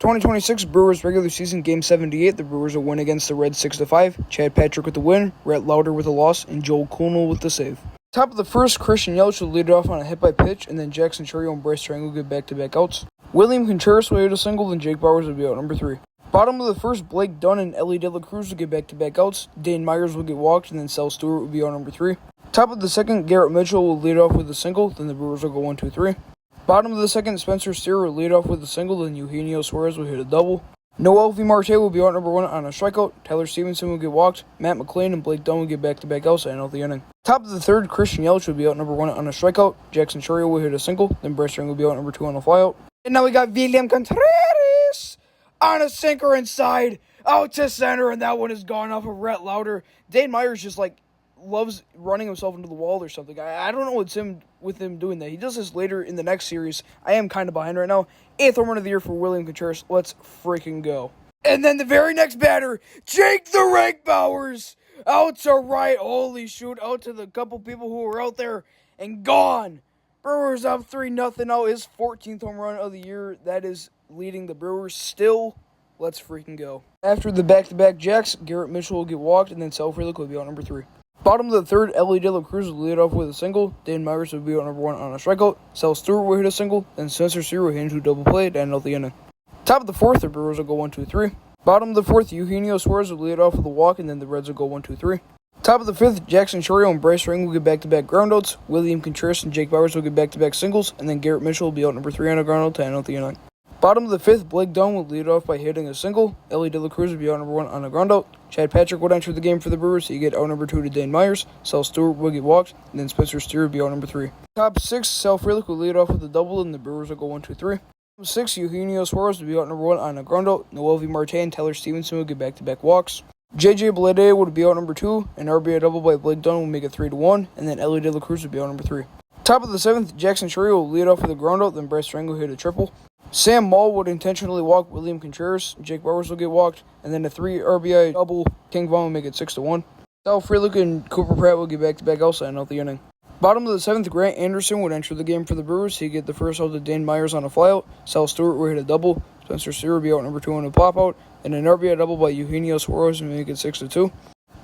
2026 Brewers regular season game 78. The Brewers will win against the Reds 6-5. Chad Patrick with the win, Rhett Lauder with the loss, and Joel Kuhnel with the save. Top of the first, Christian Yelich will lead it off on a hit by pitch, and then Jackson Chourio and Bryce Triangle get back-to-back outs. William Contreras will hit a single, then Jake Bauers will be out number 3. Bottom of the first, Blake Dunn and Ellie De La Cruz will get back-to-back outs. Dane Myers will get walked, and then Sal Stewart will be out number 3. Top of the second, Garrett Mitchell will lead off with a single, then the Brewers will go 1-2-3. Bottom of the second, Spencer Steer will lead off with a single, then Eugenio Suarez will hit a double. Noel V. Marte will be out number 1 on a strikeout. Tyler Stevenson will get walked. Matt McLean and Blake Dunn will get back-to-back outs to end out the inning. Top of the third, Christian Yelich will be out number 1 on a strikeout. Jackson Chourio will hit a single, then Bryce Triangle will be out number 2 on a flyout. And now we got William Contreras on a sinker inside, out to center, and that one is gone off of Rhett Lauder. Dane Myers just loves running himself into the wall or something. I don't know what's with him doing that. He does this later in the next series. I am kind of behind right now. 8th home run of the year for William Contreras. Let's freaking go. And then the very next batter, Jake the Rank Bauers, out to right. Holy shoot, out to the couple people who were out there and gone. Brewers up 3-0 now. His 14th home run of the year. That is leading the Brewers still. Let's freaking go. After the back-to-back jacks, Garrett Mitchell will get walked, and then Sal Frelick will be out number 3. Bottom of the third, Ellie De La Cruz will lead off with a single. Dane Myers will be out number 1 on a strikeout. Sal Stewart will hit a single. Then Spencer Steer will hit into a double play to end out the inning. Top of the fourth, the Brewers will go 1-2-3. Bottom of the fourth, Eugenio Suarez will lead off with a walk, and then the Reds will go 1-2-3. Top of the fifth, Jackson Chourio and Bryce Triangle will get back-to-back groundouts. William Contreras and Jake Bauers will get back-to-back singles, and then Garrett Mitchell will be out number 3 on a groundout to end out the inning. Bottom of the fifth, Blake Dunn will lead off by hitting a single. Ellie De La Cruz will be out number 1 on a groundout. Chad Patrick would enter the game for the Brewers. He get out number 2 to Dane Myers. Sal Stewart will get walked, and then Spencer Steer will be out number 3. Top 6, Sal Frelick will lead off with a double, and the Brewers will go 1-2-3. Top 6, Eugenio Suarez will be out number 1 on a groundout. Noel V. Marte and Tyler Stevenson will get back-to-back walks. JJ Bleday would be out number 2, and RBI double by Blake Dunn will make it 3-1, and then Ellie De La Cruz will be out number 3. Top of the 7th, Jackson Chourio will lead off with a groundout, then Bryce Triangle hit a triple. Sam Moll would intentionally walk William Contreras. Jake Bauers will get walked, and then a 3 RBI double. King Vaughn will make it 6-1. Sal Frelick and Cooper Pratt will get back-to-back outs to end out the inning. Bottom of the 7th, Grant Anderson would enter the game for the Brewers. He'd get the first out to Dane Myers on a flyout. Sal Stewart would hit a double. Spencer Steer would be out number 2 on a pop-out, and an RBI double by Eugenio Suarez and make it 6-2.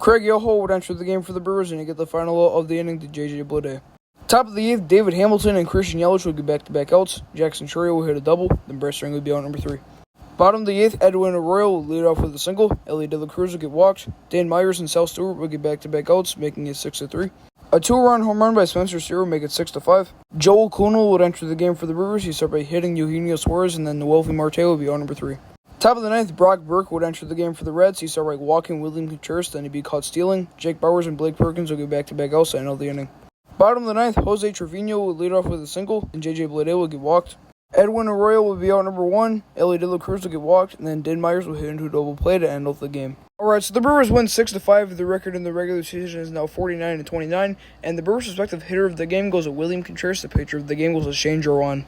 Craig Yoho would enter the game for the Brewers, and he'd get the final out of the inning to JJ Bleday. Top of the 8th, David Hamilton and Christian Yelich will get back-to-back outs. Jackson Chourio will hit a double, then Bryce Triangle will be out number 3. Bottom of the 8th, Edwin Arroyo will lead off with a single. Ellie De La Cruz will get walked. Dane Myers and Sal Stewart will get back-to-back outs, making it 6-3. A 2-run home run by Spencer Steer will make it 6-5. Joel Kuhnel would enter the game for the Brewers. He started by hitting Eugenio Suarez, and then Noel V. Marte will be out number 3. Top of the 9th, Brock Burke would enter the game for the Reds. He started by walking William Contreras, then he'd be caught stealing. Jake Bauers and Blake Perkins will get back-to-back outs to end out the inning. Bottom of the 9th, Jose Trevino will lead off with a single, and JJ Bleday will get walked. Edwin Arroyo will be out number 1, Ellie De La Cruz will get walked, and then Dane Myers will hit into a double play to end off the game. Alright, so the Brewers win 6-5. The record in the regular season is now 49-29, and the Brewers' respective hitter of the game goes to William Contreras. The pitcher of the game goes to Shane Jarwan.